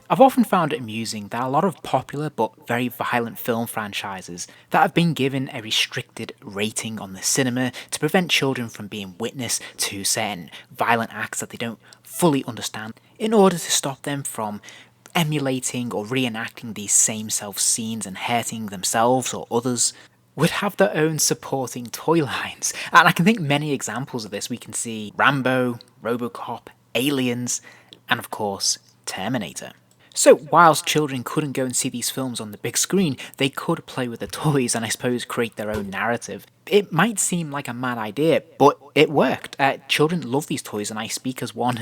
I've often found it amusing that a lot of popular but very violent film franchises that have been given a restricted rating on the cinema to prevent children from being witness to certain violent acts that they don't fully understand, in order to stop them from emulating or reenacting these same self scenes and hurting themselves or others, would have their own supporting toy lines. And I can think many examples of this. We can see Rambo, Robocop, Aliens, and of course, Terminator. So, whilst children couldn't go and see these films on the big screen, they could play with the toys and I suppose create their own narrative. It might seem like a mad idea, but it worked. Children love these toys, and I speak as one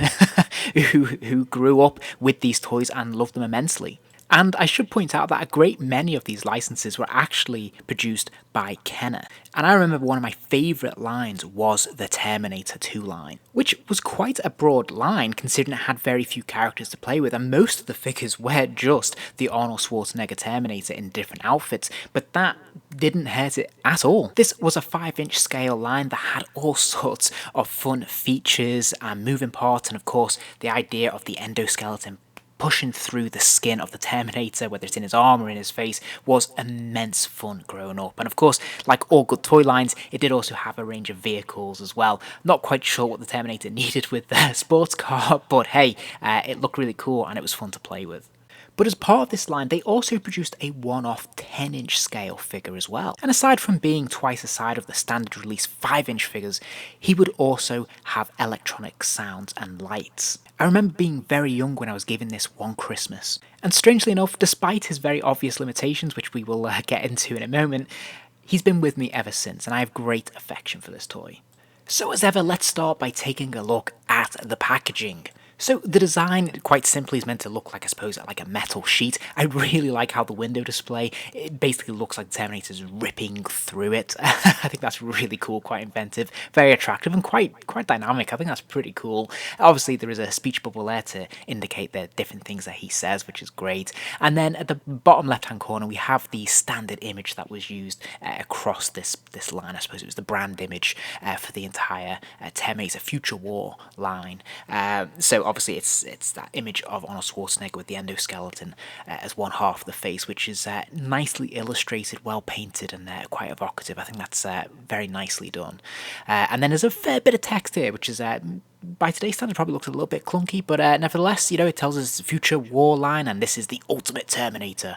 who grew up with these toys and loved them immensely. And I should point out that a great many of these licenses were actually produced by Kenner. And I remember one of my favourite lines was the Terminator 2 line, which was quite a broad line considering it had very few characters to play with, and most of the figures were just the Arnold Schwarzenegger Terminator in different outfits, but that didn't hurt it at all. This was a 5-inch scale line that had all sorts of fun features and moving parts, and of course the idea of the endoskeleton pushing through the skin of the Terminator, whether it's in his arm or in his face, was immense fun growing up. And of course, like all good toy lines, it did also have a range of vehicles as well. Not quite sure what the Terminator needed with the sports car, but hey, it looked really cool and it was fun to play with. But as part of this line, they also produced a one-off 10-inch scale figure as well. And aside from being twice the size of the standard release 5-inch figures, he would also have electronic sounds and lights. I remember being very young when I was given this one Christmas. And strangely enough, despite his very obvious limitations, which we will get into in a moment, he's been with me ever since, and I have great affection for this toy. So as ever, let's start by taking a look at the packaging. So the design, quite simply, is meant to look like, I suppose, like a metal sheet. I really like how the window display, it basically looks like the Terminator's ripping through it. I think that's really cool, quite inventive, very attractive, and quite dynamic. I think that's pretty cool. Obviously, there is a speech bubble there to indicate the different things that he says, which is great. And then at the bottom left-hand corner, we have the standard image that was used across this line. I suppose it was the brand image for the entire Terminator Future War line. So obviously it's that image of Arnold Schwarzenegger with the endoskeleton as one half of the face, which is nicely illustrated, well painted, and quite evocative. I think that's very nicely done. And then there's a fair bit of text here, which is by today's standard probably looks a little bit clunky, but nevertheless, it tells us future war line, and this is the ultimate Terminator.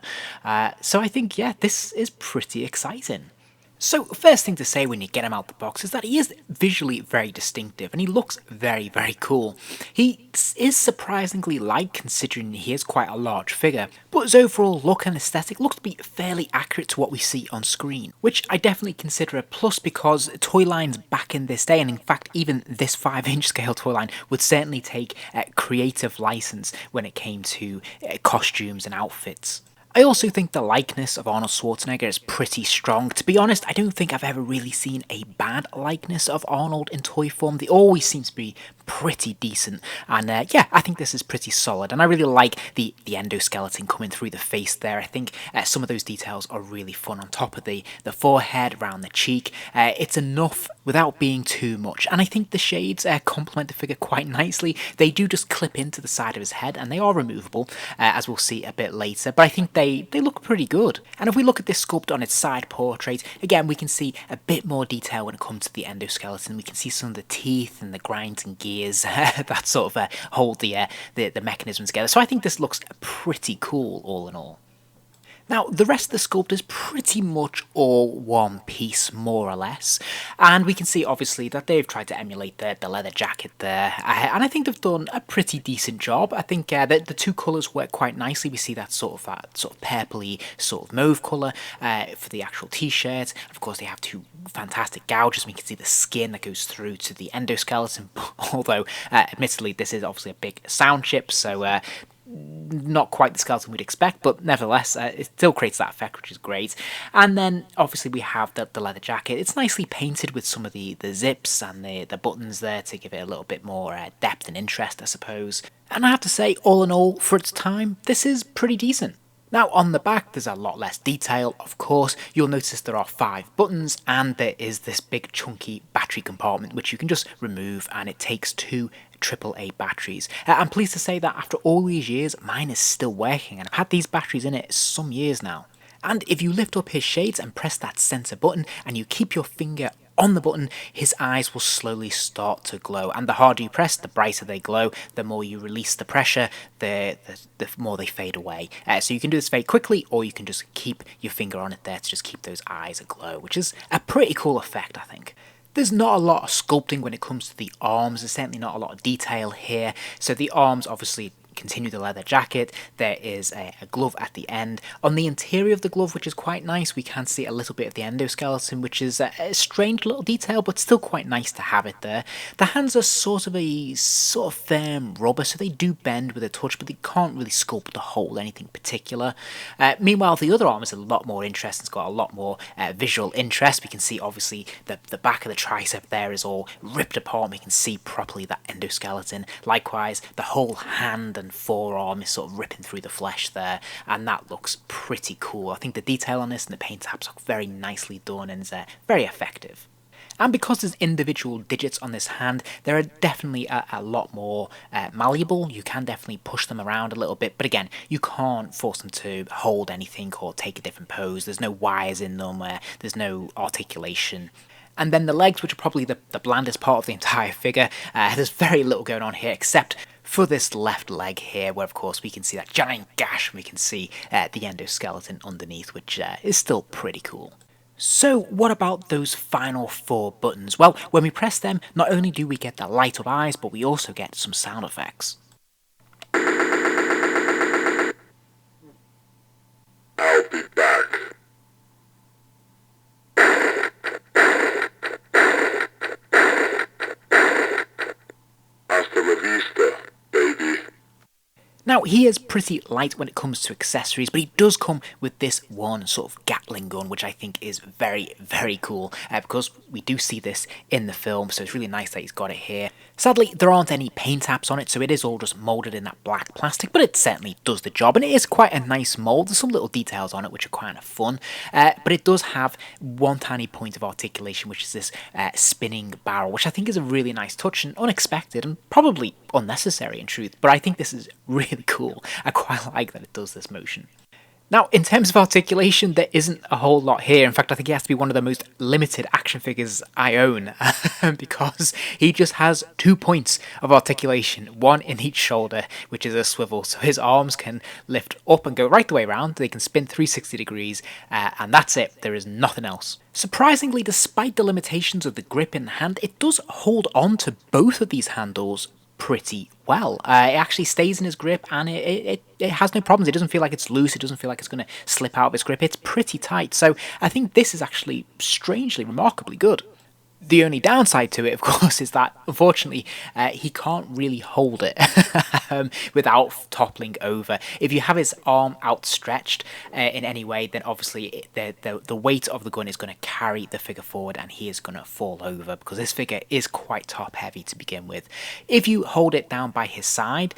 So I think, yeah, this is pretty exciting. So, first thing to say when you get him out the box is that he is visually very distinctive and he looks very, very cool. He is surprisingly light considering he is quite a large figure, but his overall look and aesthetic looks to be fairly accurate to what we see on screen, which I definitely consider a plus because toy lines back in this day, and in fact even this 5-inch scale toy line, would certainly take creative license when it came to costumes and outfits. I also think the likeness of Arnold Schwarzenegger is pretty strong. To be honest, I don't think I've ever really seen a bad likeness of Arnold in toy form. They always seem to be pretty decent, and yeah, I think this is pretty solid, and I really like the endoskeleton coming through the face there. I think some of those details are really fun on top of the forehead, around the cheek. It's enough without being too much, and I think the shades complement the figure quite nicely. They do just clip into the side of his head, and they are removable, as we'll see a bit later, but I think they look pretty good. And if we look at this sculpt on its side portrait, again, we can see a bit more detail when it comes to the endoskeleton. We can see some of the teeth and the grinds and gears that sort of hold the mechanism together. So I think this looks pretty cool, all in all. Now, the rest of the sculpt is pretty much all one piece, more or less, and we can see obviously that they've tried to emulate the leather jacket there, and I think they've done a pretty decent job. I think the two colours work quite nicely. We see that sort of purpley sort of mauve colour for the actual t-shirt. Of course, they have two fantastic gouges. We can see the skin that goes through to the endoskeleton, although admittedly this is obviously a big sound chip, so not quite the skeleton we'd expect, but nevertheless it still creates that effect, which is great. And then obviously we have the leather jacket. It's nicely painted with some of the zips and the buttons there to give it a little bit more depth and interest, I suppose. And I have to say, all in all, for its time, this is pretty decent. Now on the back there's a lot less detail, of course. You'll notice there are 5 buttons and there is this big chunky battery compartment which you can just remove, and it takes 2 AAA batteries. I'm pleased to say that after all these years mine is still working, and I've had these batteries in it some years now. And if you lift up his shades and press that center button and you keep your finger on the button, his eyes will slowly start to glow, and the harder you press, the brighter they glow. The more you release the pressure, the more they fade away. So you can do this very quickly, or you can just keep your finger on it there to just keep those eyes aglow, which is a pretty cool effect, I think. There's not a lot of sculpting when it comes to the arms. There's certainly not a lot of detail here. So the arms obviously continue the leather jacket. There is a glove at the end. On the interior of the glove, which is quite nice, we can see a little bit of the endoskeleton, which is a strange little detail, but still quite nice to have it there. The hands are sort of firm rubber, so they do bend with a touch, but they can't really sculpt or hold anything particular. Meanwhile, the other arm is a lot more interesting. It's got a lot more visual interest. We can see obviously the back of the tricep there is all ripped apart. We can see properly that endoskeleton. Likewise, the whole hand and forearm is sort of ripping through the flesh there, and that looks pretty cool. I think the detail on this and the paint apps are very nicely done and is very effective. And because there's individual digits on this hand, there are definitely a lot more malleable. You can definitely push them around a little bit, but again, you can't force them to hold anything or take a different pose. There's no wires in them, there's no articulation. And then the legs, which are probably the blandest part of the entire figure, there's very little going on here except for this left leg here, where of course we can see that giant gash, and we can see the endoskeleton underneath, which is still pretty cool. So what about those final 4 buttons? Well, when we press them, not only do we get the light up eyes, but we also get some sound effects. I'll be back. Hasta la vista, baby. Now, he is pretty light when it comes to accessories, but he does come with this one sort of Gatling gun, which I think is very, very cool, because we do see this in the film, so it's really nice that he's got it here. Sadly, there aren't any paint apps on it, so it is all just moulded in that black plastic, but it certainly does the job, and it is quite a nice mould. There's some little details on it which are kind of fun, but it does have one tiny point of articulation, which is this spinning barrel, which I think is a really nice touch and unexpected and probably unnecessary in truth, but I think this is really cool. I quite like that it does this motion. Now, in terms of articulation, there isn't a whole lot here. In fact, I think he has to be one of the most limited action figures I own, because he just has 2 points of articulation, one in each shoulder, which is a swivel, so his arms can lift up and go right the way around. They can spin 360 degrees, and that's it. There is nothing else. Surprisingly, despite the limitations of the grip in the hand, it does hold on to both of these handles pretty well. It actually stays in his grip, and it has no problems. It doesn't feel like it's loose. It doesn't feel like it's going to slip out of its grip. It's pretty tight. So I think this is actually strangely, remarkably good. The only downside to it, of course, is that, unfortunately, he can't really hold it without toppling over. If you have his arm outstretched in any way, then obviously the weight of the gun is going to carry the figure forward, and he is going to fall over, because this figure is quite top-heavy to begin with. If you hold it down by his side,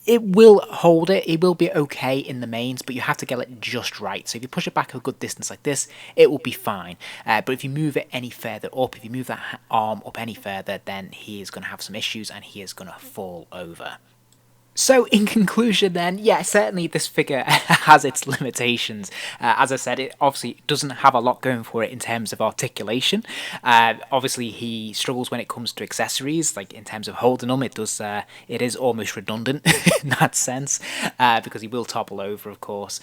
it will hold it, it will be okay in the mains, but you have to get it just right. So if you push it back a good distance like this, it will be fine. But if you move it any further up, if you move that arm up any further, then he is going to have some issues and he is going to fall over. So in conclusion then, yeah, certainly this figure has its limitations. As I said, it obviously doesn't have a lot going for it in terms of articulation. Obviously he struggles when it comes to accessories, like in terms of holding them, it is almost redundant in that sense, because he will topple over, of course.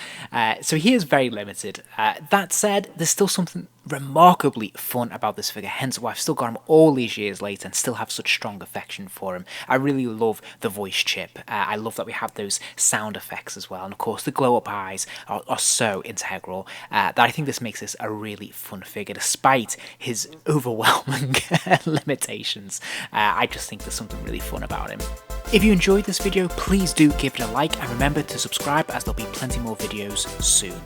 So he is very limited. That said, there's still something remarkably fun about this figure, hence why I've still got him all these years later and still have such strong affection for him. I really love the voice chip. I love that we have those sound effects as well, and of course the glow up eyes are so integral that I think this makes this a really fun figure despite his overwhelming limitations. I just think there's something really fun about him. If you enjoyed this video, please do give it a like, and remember to subscribe, as there'll be plenty more videos soon.